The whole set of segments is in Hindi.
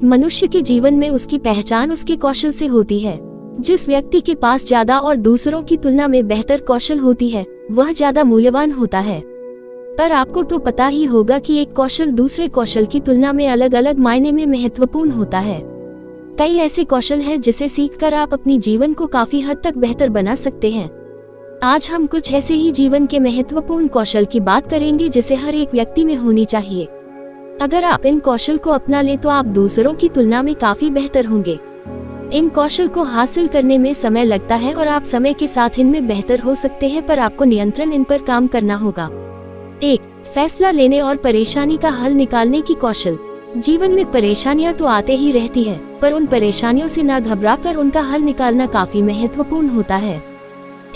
मनुष्य के जीवन में उसकी पहचान उसके कौशल से होती है। जिस व्यक्ति के पास ज्यादा और दूसरों की तुलना में बेहतर कौशल होती है वह ज्यादा मूल्यवान होता है। पर आपको तो पता ही होगा कि एक कौशल दूसरे कौशल की तुलना में अलग अलग मायने में महत्वपूर्ण होता है। कई ऐसे कौशल हैं जिसे सीखकर आप अपनी जीवन को काफी हद तक बेहतर बना सकते हैं। आज हम कुछ ऐसे ही जीवन के महत्वपूर्ण कौशल की बात करेंगे जिसे हर एक व्यक्ति में होनी चाहिए। अगर आप इन कौशल को अपना लें तो आप दूसरों की तुलना में काफी बेहतर होंगे। इन कौशल को हासिल करने में समय लगता है और आप समय के साथ इनमें बेहतर हो सकते हैं, पर आपको नियंत्रण इन पर काम करना होगा। 1. फैसला लेने और परेशानी का हल निकालने की कौशल। जीवन में परेशानियां तो आते ही रहती है, पर उन परेशानियों से ना घबराकर उनका हल निकालना काफी महत्वपूर्ण होता है।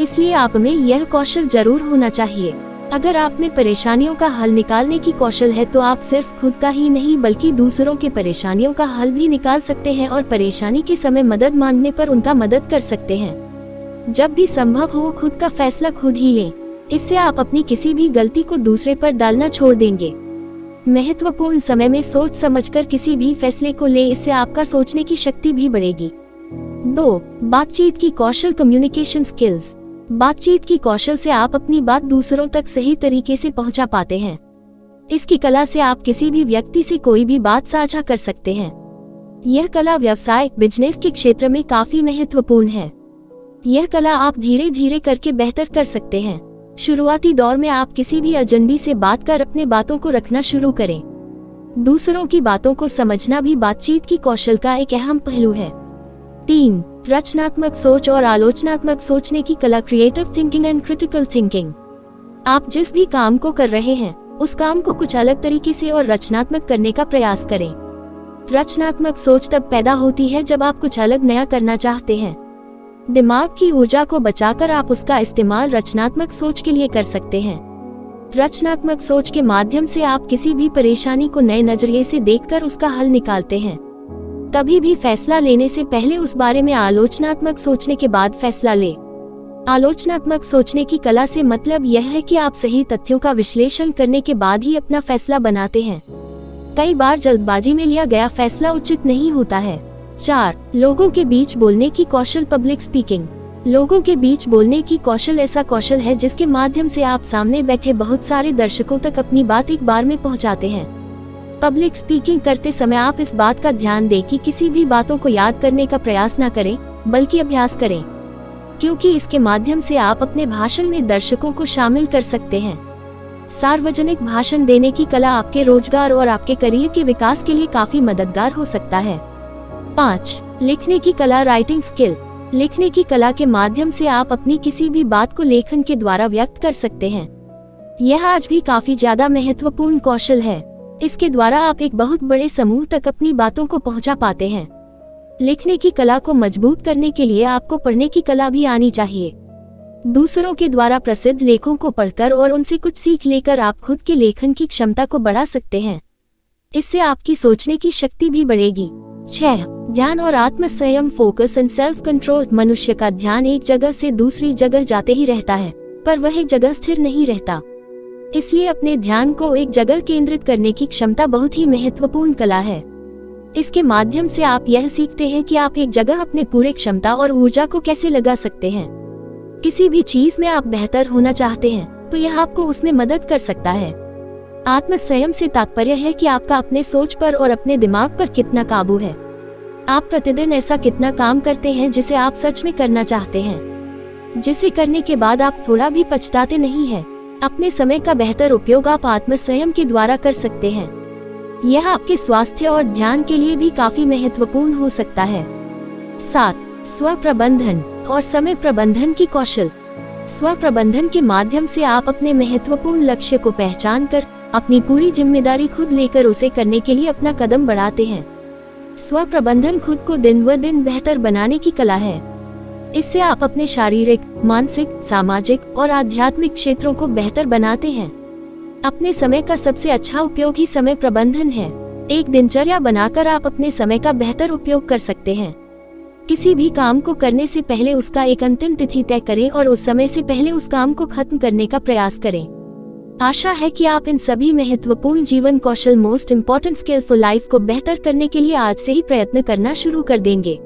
इसलिए आप में यह कौशल जरूर होना चाहिए। अगर आप में परेशानियों का हल निकालने की कौशल है तो आप सिर्फ खुद का ही नहीं बल्कि दूसरों के परेशानियों का हल भी निकाल सकते हैं और परेशानी के समय मदद मांगने पर उनका मदद कर सकते हैं। जब भी संभव हो खुद का फैसला खुद ही लें। इससे आप अपनी किसी भी गलती को दूसरे पर डालना छोड़ देंगे। महत्वपूर्ण समय में सोच समझकर किसी भी फैसले को लें, इससे आपका सोचने की शक्ति भी बढ़ेगी। 2. बातचीत की कौशल कम्युनिकेशन स्किल्स। बातचीत की कौशल से आप अपनी बात दूसरों तक सही तरीके से पहुंचा पाते हैं। इसकी कला से आप किसी भी व्यक्ति से कोई भी बात साझा कर सकते हैं। यह कला व्यवसाय बिजनेस के क्षेत्र में काफी महत्वपूर्ण है। यह कला आप धीरे धीरे करके बेहतर कर सकते हैं। शुरुआती दौर में आप किसी भी अजनबी से बात कर अपने बातों को रखना शुरू करें। दूसरों की बातों को समझना भी बातचीत की कौशल का एक अहम पहलू है। 3. रचनात्मक सोच और आलोचनात्मक सोचने की कला creative thinking and critical thinking. आप जिस भी काम को कर रहे हैं उस काम को कुछ अलग तरीके से और रचनात्मक करने का प्रयास करें। रचनात्मक सोच तब पैदा होती है जब आप कुछ अलग नया करना चाहते हैं। दिमाग की ऊर्जा को बचाकर आप उसका इस्तेमाल रचनात्मक सोच के लिए कर सकते हैं। रचनात्मक सोच के माध्यम से आप किसी भी परेशानी को नए नजरिए से देखकर उसका हल निकालते हैं। कभी भी फैसला लेने से पहले उस बारे में आलोचनात्मक सोचने के बाद फैसला लें। आलोचनात्मक सोचने की कला से मतलब यह है कि आप सही तथ्यों का विश्लेषण करने के बाद ही अपना फैसला बनाते हैं। कई बार जल्दबाजी में लिया गया फैसला उचित नहीं होता है। 4. लोगों के बीच बोलने की कौशल पब्लिक स्पीकिंग। लोगों के बीच बोलने की कौशल ऐसा कौशल है जिसके माध्यम से आप सामने बैठे बहुत सारे दर्शकों तक अपनी बात एक बार में पहुंचाते हैं। पब्लिक स्पीकिंग करते समय आप इस बात का ध्यान दें कि किसी भी बातों को याद करने का प्रयास न करें बल्कि अभ्यास करें, क्योंकि इसके माध्यम से आप अपने भाषण में दर्शकों को शामिल कर सकते हैं। सार्वजनिक भाषण देने की कला आपके रोजगार और आपके करियर के विकास के लिए काफी मददगार हो सकता है। 5. लिखने की कला राइटिंग स्किल। लिखने की कला के माध्यम से आप अपनी किसी भी बात को लेखन के द्वारा व्यक्त कर सकते हैं। यह आज भी काफी ज्यादा महत्वपूर्ण कौशल है। इसके द्वारा आप एक बहुत बड़े समूह तक अपनी बातों को पहुंचा पाते हैं। लिखने की कला को मजबूत करने के लिए आपको पढ़ने की कला भी आनी चाहिए। दूसरों के द्वारा प्रसिद्ध लेखों को पढ़कर और उनसे कुछ सीख लेकर आप खुद के लेखन की क्षमता को बढ़ा सकते हैं। इससे आपकी सोचने की शक्ति भी बढ़ेगी। 6. ध्यान और आत्म संयम फोकस एंड सेल्फ कंट्रोल। मनुष्य का ध्यान एक जगह से दूसरी जगह जाते ही रहता है, पर वह एक जगह स्थिर नहीं रहता। इसलिए अपने ध्यान को एक जगह केंद्रित करने की क्षमता बहुत ही महत्वपूर्ण कला है। इसके माध्यम से आप यह सीखते हैं कि आप एक जगह अपने पूरे क्षमता और ऊर्जा को कैसे लगा सकते हैं। किसी भी चीज में आप बेहतर होना चाहते हैं तो यह आपको उसमें मदद कर सकता है। आत्म संयम से तात्पर्य है कि आपका अपने सोच पर और अपने दिमाग पर कितना काबू है। आप प्रतिदिन ऐसा कितना काम करते हैं जिसे आप सच में करना चाहते हैं, जिसे करने के बाद आप थोड़ा भी पछताते नहीं हैं। अपने समय का बेहतर उपयोग आप आत्म संयम के द्वारा कर सकते हैं। यह आपके स्वास्थ्य और ध्यान के लिए भी काफी महत्वपूर्ण हो सकता है। 7. स्व प्रबंधन और समय प्रबंधन की कौशल। स्व प्रबंधन के माध्यम से आप अपने महत्वपूर्ण लक्ष्य को पहचान कर अपनी पूरी जिम्मेदारी खुद लेकर उसे करने के लिए अपना कदम बढ़ाते हैं। स्व प्रबंधन खुद को दिन व दिन बेहतर बनाने की कला है। इससे आप अपने शारीरिक, मानसिक, सामाजिक और आध्यात्मिक क्षेत्रों को बेहतर बनाते हैं। अपने समय का सबसे अच्छा उपयोग ही समय प्रबंधन है। एक दिनचर्या बनाकर आप अपने समय का बेहतर उपयोग कर सकते हैं। किसी भी काम को करने से पहले उसका एक अंतिम तिथि तय करें और उस समय से पहले उस काम को खत्म करने का प्रयास करें। आशा है कि आप इन सभी महत्वपूर्ण जीवन कौशल most important skill for life को बेहतर करने के लिए आज से ही प्रयत्न करना शुरू कर देंगे।